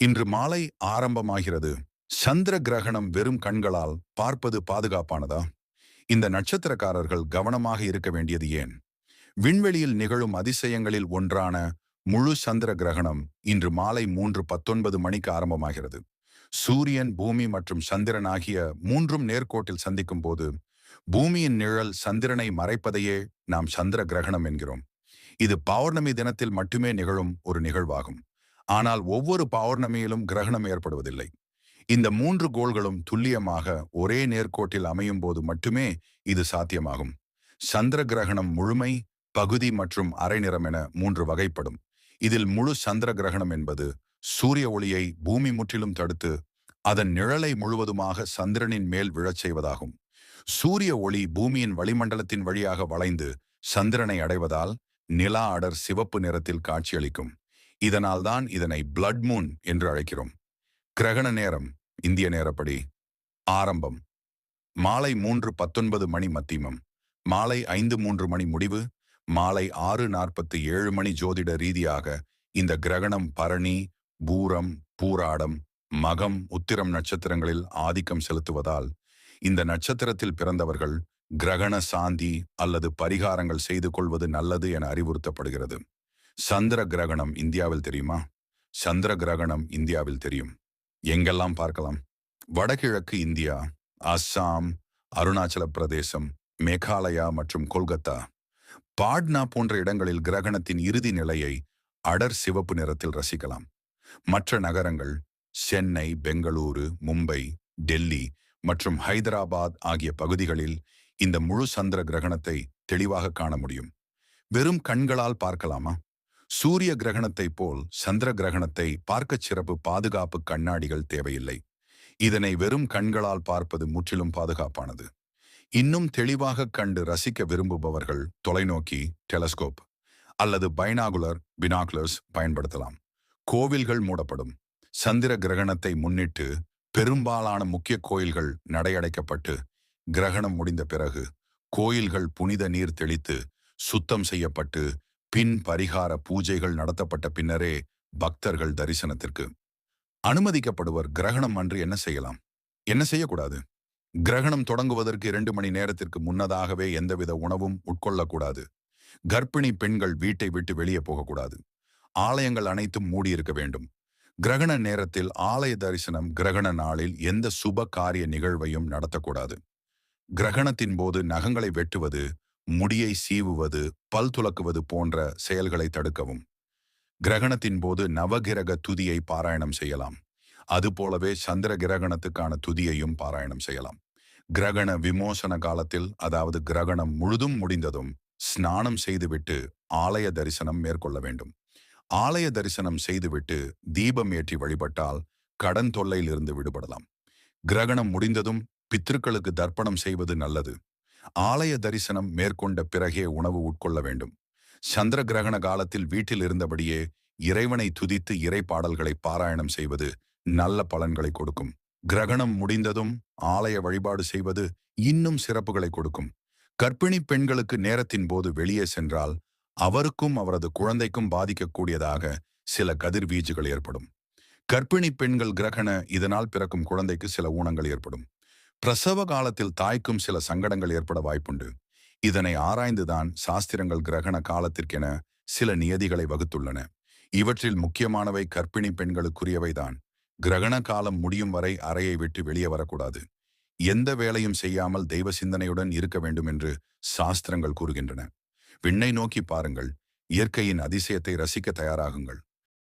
இன்று மாலை ஆரம்பமாகிறது. சந்திர கிரகணம் வெறும் கண்களால் பார்ப்பது பாதுகாப்பானதா? இந்த நட்சத்திரக்காரர்கள் கவனமாக இருக்க வேண்டியது ஏன்? விண்வெளியில் நிகழும் அதிசயங்களில் ஒன்றான முழு சந்திர கிரகணம் இன்று மாலை 3:19 மணிக்கு ஆரம்பமாகிறது. சூரியன், பூமி மற்றும் சந்திரன் ஆகிய மூன்றும் நேர்கோட்டில் சந்திக்கும் போது பூமியின் நிழல் சந்திரனை மறைப்பதையே நாம் சந்திர கிரகணம் என்கிறோம். இது பௌர்ணமி தினத்தில் மட்டுமே நிகழும் ஒரு நிகழ்வாகும். ஆனால் ஒவ்வொரு பௌர்ணமியிலும் கிரகணம் ஏற்படுவதில்லை. இந்த மூன்று கோள்களும் துல்லியமாக ஒரே நேர்கோட்டில் அமையும் போது மட்டுமே இது சாத்தியமாகும். சந்திர கிரகணம் முழுமை, பகுதி மற்றும் அரை நிறம் என மூன்று வகைப்படும். இதில் முழு சந்திர கிரகணம் என்பது சூரிய ஒளியை பூமி முற்றிலும் தடுத்து அதன் நிழலை முழுவதுமாக சந்திரனின் மேல் விழச் செய்வதாகும். சூரிய ஒளி பூமியின் வளிமண்டலத்தின் வழியாக வளைந்து சந்திரனை அடைவதால் நிலா அடர் சிவப்பு நிறத்தில் காட்சியளிக்கும். இதனால்தான் இதனை பிளட் மூன் என்று அழைக்கிறோம். கிரகண நேரம் இந்திய நேரப்படி ஆரம்பம் மாலை 3:19 மணி மத்தியமம், மாலை 5:03 மணி முடிவு, மாலை 6:47 மணி ஜோதிட ரீதியாக இந்த கிரகணம் பரணி, பூரம், பூராடம், மகம், உத்திரம் நட்சத்திரங்களில் ஆதிக்கம் செலுத்துவதால் இந்த நட்சத்திரத்தில் பிறந்தவர்கள் கிரகண சாந்தி அல்லது பரிகாரங்கள் செய்து கொள்வது நல்லது என அறிவுறுத்தப்படுகிறது. சந்திர கிரகணம் இந்தியாவில் தெரியுமா? சந்திர கிரகணம் இந்தியாவில் தெரியும். எங்கெல்லாம் பார்க்கலாம்? வடகிழக்கு இந்தியா, அஸ்ஸாம், அருணாச்சல பிரதேசம், மேகாலயா மற்றும் கொல்கத்தா, பாட்னா போன்ற இடங்களில் கிரகணத்தின் இறுதி நிலையை அடர் சிவப்பு நிறத்தில் ரசிக்கலாம். மற்ற நகரங்கள் சென்னை, பெங்களூரு, மும்பை, டெல்லி மற்றும் ஹைதராபாத் ஆகிய பகுதிகளில் இந்த முழு சந்திர கிரகணத்தை தெளிவாக காண முடியும். வெறும் கண்களால் பார்க்கலாமா? சூரிய கிரகணத்தை போல் சந்திர கிரகணத்தை பார்க்கச் சிறப்பு பாதுகாப்பு கண்ணாடிகள் தேவையில்லை. இதனை வெறும் கண்களால் பார்ப்பது முற்றிலும் பாதுகாப்பானது. இன்னும் தெளிவாக கண்டு ரசிக்க விரும்புபவர்கள் தொலைநோக்கி டெலஸ்கோப் அல்லது பினாகுலர்ஸ் பயன்படுத்தலாம். கோவில்கள் மூடப்படும். சந்திர கிரகணத்தை முன்னிட்டு பெரும்பாலான முக்கிய கோயில்கள் நடையடைக்கப்பட்டு கிரகணம் முடிந்த பிறகு கோயில்கள் புனித நீர் தெளித்து சுத்தம் செய்யப்பட்டு பின் பரிகார பூஜைகள் நடத்தப்பட்ட பின்னரே பக்தர்கள் தரிசனத்திற்கு அனுமதிக்கப்படுவர். கிரகணம் அன்று என்ன செய்யலாம், என்ன செய்யக்கூடாது? கிரகணம் தொடங்குவதற்கு 2 மணி நேரத்திற்கு முன்னதாகவே எந்தவித உணவும் உட்கொள்ளக்கூடாது. கர்ப்பிணி பெண்கள் வீட்டை விட்டு வெளியே போகக்கூடாது. ஆலயங்கள் அனைத்தும் மூடியிருக்க வேண்டும். கிரகண நேரத்தில் ஆலய தரிசனம், கிரகண நாளில் எந்த சுப காரிய நிகழ்வையும் நடத்தக்கூடாது. கிரகணத்தின் போது நகங்களை வெட்டுவது, முடியை சீவுவது, பல் துலக்குவது போன்ற செயல்களை தடுக்கவும். கிரகணத்தின் போது நவகிரக துதியை பாராயணம் செய்யலாம். அதுபோலவே சந்திர கிரகணத்துக்கான துதியையும் பாராயணம் செய்யலாம். கிரகண விமோசன காலத்தில், அதாவது கிரகணம் முழுதும் முடிந்ததும் ஸ்நானம் செய்துவிட்டு ஆலய தரிசனம் மேற்கொள்ள வேண்டும். ஆலய தரிசனம் செய்துவிட்டு தீபம் ஏற்றி வழிபட்டால் கடன் தொல்லையில் இருந்து விடுபடலாம். கிரகணம் முடிந்ததும் பித்ருக்களுக்கு தர்ப்பணம் செய்வது நல்லது. ஆலய தரிசனம் மேற்கொண்ட பிறகே உணவு உட்கொள்ள வேண்டும். சந்திர கிரகண காலத்தில் வீட்டில் இருந்தபடியே இறைவனை துதித்து இறை பாடல்களை பாராயணம் செய்வது நல்ல பலன்களை கொடுக்கும். கிரகணம் முடிந்ததும் ஆலய வழிபாடு செய்வது இன்னும் சிறப்புகளை கொடுக்கும். கர்ப்பிணி பெண்களுக்கு நேரத்தின் போது வெளியே சென்றால் அவருக்கும் அவரது குழந்தைக்கும் பாதிக்கக்கூடியதாக சில கதிர்வீச்சுகள் ஏற்படும். கர்ப்பிணி பெண்கள் கிரகண இதனால் பிறக்கும் குழந்தைக்கு சில ஊனங்கள் ஏற்படும். பிரசவ காலத்தில் தாய்க்கும் சில சங்கடங்கள் ஏற்பட வாய்ப்புண்டு. இதனை ஆராய்ந்துதான் சாஸ்திரங்கள் கிரகண காலத்திற்கென சில நியதிகளை வகுத்துள்ளன. இவற்றில் முக்கியமானவை கர்ப்பிணி பெண்களுக்குரியவைதான். கிரகண காலம் முடியும் வரை அறையை விட்டு வெளியே வரக்கூடாது. எந்த வேலையும் செய்யாமல் தெய்வ சிந்தனையுடன் இருக்க வேண்டும் என்று சாஸ்திரங்கள் கூறுகின்றன. விண்ணை நோக்கி பாருங்கள். இயற்கையின் அதிசயத்தை ரசிக்க தயாராகுங்கள்.